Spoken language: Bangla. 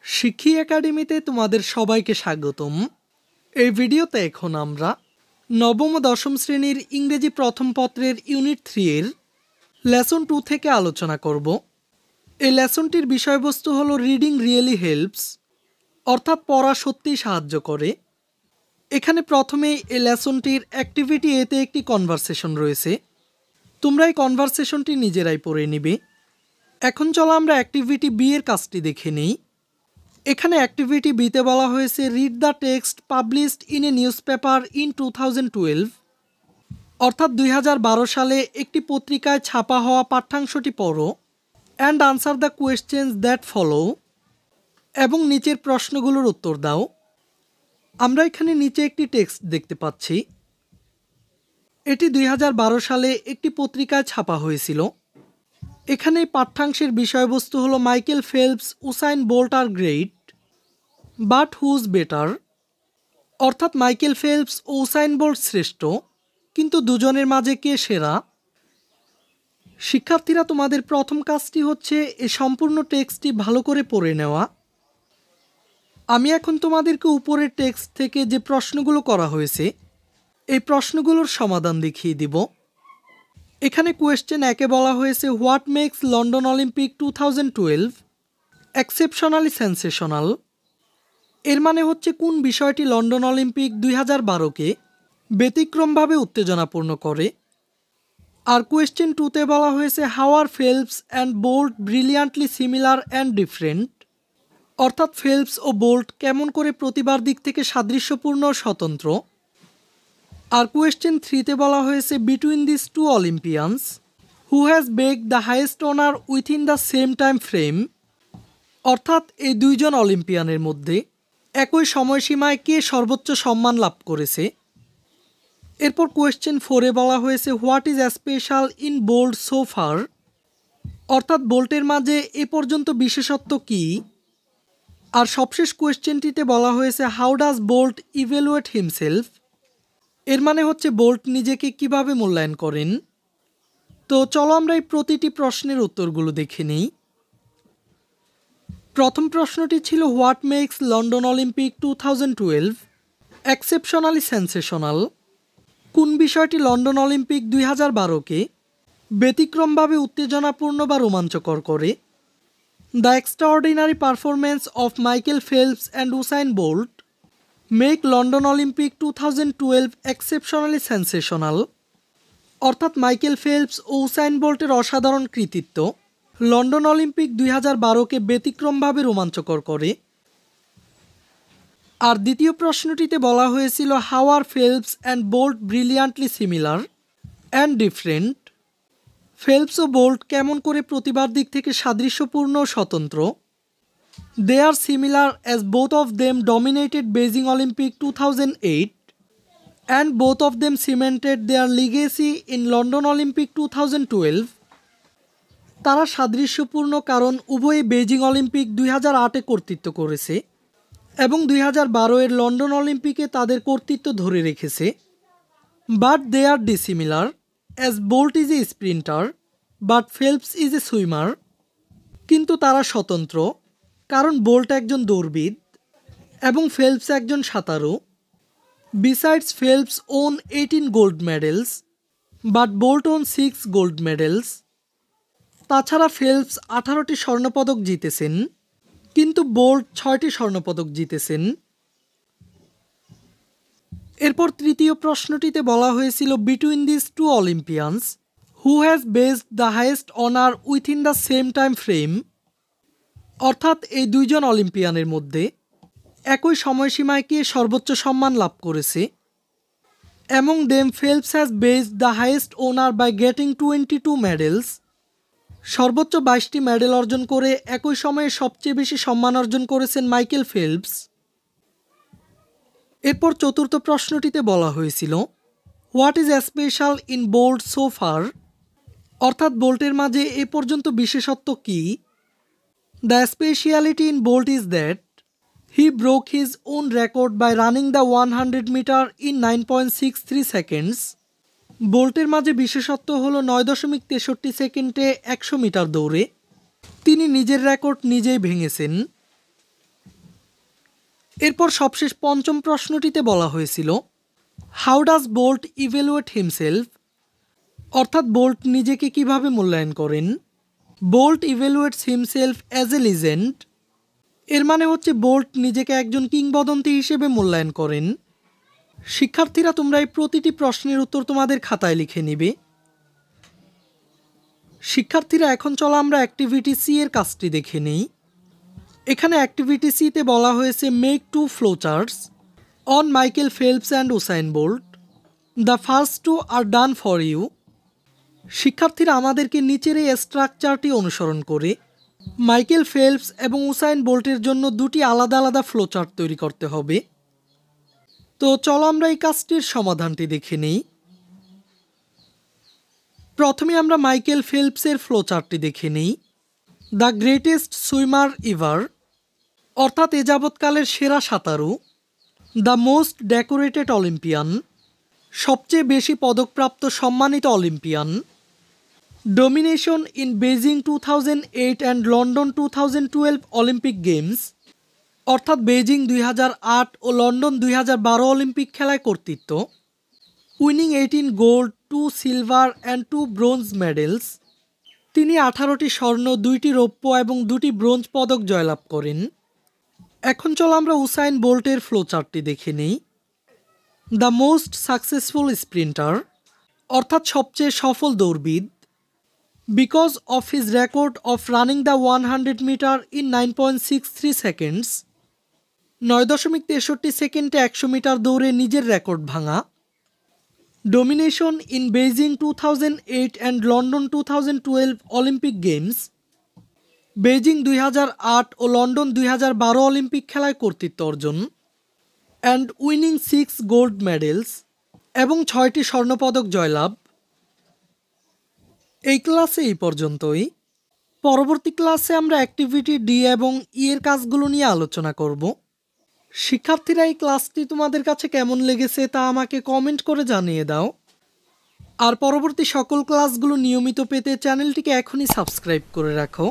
শিক্ষি একাডেমিতে তোমাদের সবাইকে স্বাগতম। এই ভিডিওতে এখন আমরা নবম ও দশম শ্রেণীর ইংরেজি প্রথম পত্রের ইউনিট 3 এর লেসন 2 থেকে আলোচনা করব। এই লেসনটির বিষয়বস্তু হলো রিডিং রিয়েলি হেল্পস, অর্থাৎ পড়া সত্যিই সাহায্য করে। এখানে প্রথমেই এই লেসনটির অ্যাক্টিভিটি এতে একটি কনভারসেশন রয়েছে। তোমরা এই কনভারসেশনটি নিজেরাই পড়ে নিবে। এখন চলো আমরা অ্যাক্টিভিটি বি এর কাজটি দেখে নিই। এখানে অ্যাক্টিভিটি বিতে বলা হয়েছে read the text published in a news paper in 2012, অর্থাৎ 2012 সালে একটি পত্রিকায় ছাপা হওয়া পাঠ্যাংশটি পড়ো and answer the questions that follow, এবং নিচের প্রশ্নগুলোর উত্তর দাও। আমরা এখানে নিচে একটি টেক্সট দেখতে পাচ্ছি। এটি 2012 সালে একটি পত্রিকায় ছাপা হয়েছিল। এখানে পাঠ্যাংশের বিষয়বস্তু হলো Michael Phelps, Usain Bolt are great, but who's better, অর্থাৎ মাইকেল ফেলপস ও উসাইন বোল্ট শ্রেষ্ঠ, কিন্তু দুজনের মাঝে কে সেরা। শিক্ষার্থীরা, তোমাদের প্রথম কাজটি হচ্ছে এই সম্পূর্ণ টেক্সটটি ভালো করে পড়ে নেওয়া। আমি এখন তোমাদেরকে উপরের টেক্সট থেকে যে প্রশ্নগুলো করা হয়েছে এই প্রশ্নগুলোর সমাধান দেখিয়ে দিব। এখানে কোয়েশ্চেন একে বলা হয়েছে what makes London Olympic 2012 exceptionally sensational. এর মানে হচ্ছে কোন বিষয়টি লন্ডন অলিম্পিক 2012কে ব্যতিক্রমভাবে উত্তেজনাপূর্ণ করে। আর কোয়েশ্চেন 2তে বলা হয়েছে how are Phelps and Bolt brilliantly similar and different, অর্থাৎ ফেলপস ও বোল্ট কেমন করে প্রতিবার দিক থেকে সাদৃশ্যপূর্ণ ও স্বতন্ত্র। আর কোয়েশ্চেন 3তে বলা হয়েছে between this two Olympians who has bagged the highest honour within the same time frame, অর্থাৎ এই দুইজন অলিম্পিয়ানের মধ্যে একই সময়সীমায় কে সর্বোচ্চ সম্মান লাভ করেছে। এরপর কোয়েশ্চেন 4এ বলা হয়েছে what is special in Bolt so far, অর্থাৎ বোল্টের মাঝে এ পর্যন্ত বিশেষত্ব কী। আর সবশেষ কোয়েশ্চেনটিতে বলা হয়েছে how does Bolt evaluate himself, এর মানে হচ্ছে বোল্ট নিজেকে কিভাবে মূল্যায়ন করেন। তো চলো আমরা এই প্রতিটি প্রশ্নের উত্তরগুলো দেখে নিই। প্রথম প্রশ্নটি ছিল what makes London Olympic 2012 exceptionally sensational, কোন বিষয়টি লন্ডন অলিম্পিক 2012কে ব্যতিক্রমভাবে উত্তেজনাপূর্ণ বা রোমাঞ্চকর করে। The extraordinary performance of Michael Phelps and Usain Bolt make London Olympic 2012 exceptionally sensational, অর্থাৎ মাইকেল ফেলপস ও উসাইন বোল্টের অসাধারণ কৃতিত্ব লন্ডন অলিম্পিক 2012কে ব্যতিক্রমভাবে রোমাঞ্চকর করে। আর দ্বিতীয় প্রশ্নটিতে বলা হয়েছিল how are Phelps and Bolt brilliantly similar and different, Phelps ও বোল্ট কেমন করে প্রতিবার দিক থেকে সাদৃশ্যপূর্ণ ও স্বতন্ত্র। They are similar as both of them dominated Beijing Olympic 2008 and both of them cemented their legacy in London Olympic 2012, তারা সাদৃশ্যপূর্ণ কারণ উভয়ে বেজিং অলিম্পিক 2008-এ কর্তৃত্ব করেছে এবং 2012 এর লন্ডন অলিম্পিকে তাদের কর্তৃত্ব ধরে রেখেছে। But they are dissimilar as Bolt is a sprinter but Phelps is a swimmer, কিন্তু তারা স্বতন্ত্র কারণ বোল্ট একজন দৌড়বিদ এবং ফেলপস একজন সাঁতারু। Besides Phelps won 18 gold medals but Bolt won 6 gold medals, তাছাড়া ফেলপস 18টি স্বর্ণপদক জিতেছেন কিন্তু বোল্ট 6টি স্বর্ণপদক জিতেছেন। এরপর তৃতীয় প্রশ্নটিতে বলা হয়েছিল between this two Olympians who has based the highest honour within the same time frame, অর্থাৎ এই দুইজন অলিম্পিয়ানের মধ্যে একই সময়সীমায় কে সর্বোচ্চ সম্মান লাভ করেছে। Among them Phelps has based the highest honour by getting 22 medals, সর্বোচ্চ 22টি মেডেল অর্জন করে একই সময়ে সবচেয়ে বেশি সম্মান অর্জন করেছেন মাইকেল ফেলপস। এরপর চতুর্থ প্রশ্নটিতে বলা হয়েছিল what is special in Bolt so far, অর্থাৎ বোল্টের মাঝে এ পর্যন্ত বিশেষত্ব কী। The speciality in Bolt is that he broke his own record by running the 100 metre in 9.63 seconds, বোল্টের মাঝে বিশেষত্ব হলো 9.63 সেকেন্ডে 100 মিটার দৌড়ে তিনি নিজের রেকর্ড নিজেই ভেঙেছেন। এরপর সবশেষ পঞ্চম প্রশ্নটিতে বলা হয়েছিল how does Bolt evaluate himself, অর্থাৎ বোল্ট নিজেকে কিভাবে মূল্যায়ন করেন। Bolt evaluates himself as a legend, এর মানে হচ্ছে বোল্ট নিজেকে একজন কিংবদন্তি হিসেবে মূল্যায়ন করেন। শিক্ষার্থীরা তোমরা এই প্রতিটি প্রশ্নের উত্তর তোমাদের খাতায় লিখে নিবে। শিক্ষার্থীরা এখন চলো আমরা অ্যাক্টিভিটি সি এর কাজটি দেখে নিই। এখানে অ্যাক্টিভিটি সিতে বলা হয়েছে make 2 flowcharts on Michael Phelps and Usain Bolt, the first 2 are done for you. শিক্ষার্থীরা আমাদেরকে নিচের এই স্ট্রাকচারটি অনুসরণ করে মাইকেল ফেলপস এবং উসাইন বোল্টের জন্য দুটি আলাদা আলাদা ফ্লোচার্ট তৈরি করতে হবে। তো চলো আমরা এই কাজটির সমাধানটি দেখে নিই। প্রথমে আমরা মাইকেল ফেলপসের ফ্লোচার্টটি দেখে নিই। দ্য গ্রেটেস্ট সুইমার ইভার, অর্থাৎ এ যাবৎকালের সেরা সাঁতারু। দ্য মোস্ট ডেকোরেটেড অলিম্পিয়ান, সবচেয়ে বেশি পদকপ্রাপ্ত সম্মানিত Olympian. Domination in Beijing 2008 and London 2012 Olympic games, অর্থাৎ বেজিং 2008 ও লন্ডন 2012 অলিম্পিক খেলায় কর্তৃত্ব। Winning 18 gold, 2 silver and 2 bronze medals, তিনি 18টি স্বর্ণ, 2টি রৌপ্য এবং 2টি ব্রোঞ্জ পদক জয়লাভ করেন। এখন চলো আমরা উসাইন বোল্টের ফ্লোচার্টটি দেখে নিই। দ্য মোস্ট সাকসেসফুল স্প্রিন্টার, অর্থাৎ সবচেয়ে সফল দৌড়বিদ। Because of his record of running the 100 metre in 9.63 seconds, 9.63 সেকেন্ডে 100 মিটার দৌড়ে নিজের রেকর্ড ভাঙা। Domination in Beijing 2008 and London 2012 Olympic games, Beijing 2008 ও লন্ডন 2012 অলিম্পিক খেলায় কর্তৃত্ব অর্জন। অ্যান্ড উইনিং 6 গোল্ড মেডেলস, এবং 6টি স্বর্ণপদক জয়লাভ। এই ক্লাসে এই পর্যন্তই। পরবর্তী ক্লাসে আমরা অ্যাক্টিভিটি ডি এবং ই এর কাজগুলো নিয়ে আলোচনা করব। শিক্ষার্থীরা এই ক্লাসটি তোমাদের কাছে কেমন লেগেছে তা আমাকে কমেন্ট করে জানিয়ে দাও। আর পরবর্তী সকল ক্লাসগুলো নিয়মিত পেতে চ্যানেলটিকে এখনই সাবস্ক্রাইব করে রাখো।